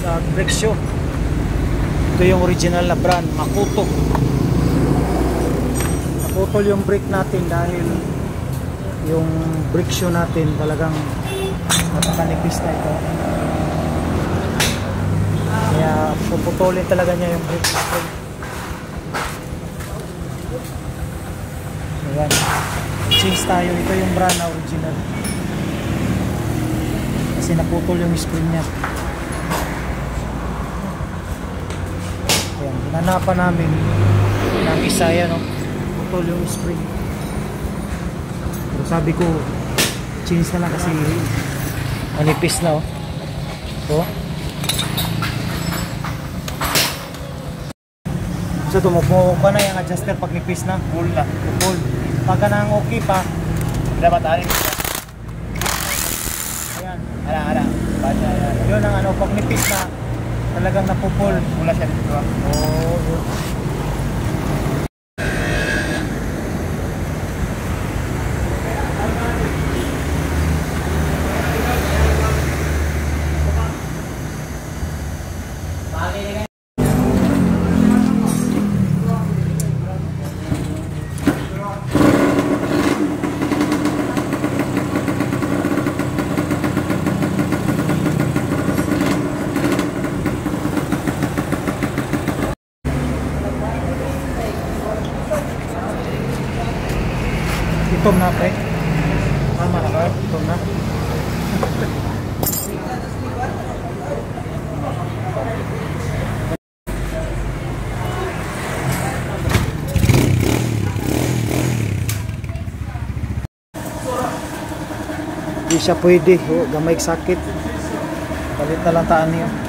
sa brake shoe. Ito yung original na brand, Makoto. Naputol yung brake natin dahil yung brake shoe natin talagang napakanipis na ito. Kaya puputulin talaga niya yung brake natin. Ayan, change tayo. Ito yung brand na original kasi naputol yung spring niya. Ayan, hinanapan namin ng isa yan, no? Putol yung spring. Pero sabi ko change na lang kasi manipis na, oh. So so tumupo ka na yung adjuster pag nipis na, full na, full. Pagka nang okay pa, dapat alin. Ayan, ala. Yun ang ano, pag nipis na, talagang napupul. Mula siya dito. Oh, yun. Itom na, pre. Tama na ba? Itom na. Hindi siya pwede. Oh, gamay sakit. Palit na lang taan niyo.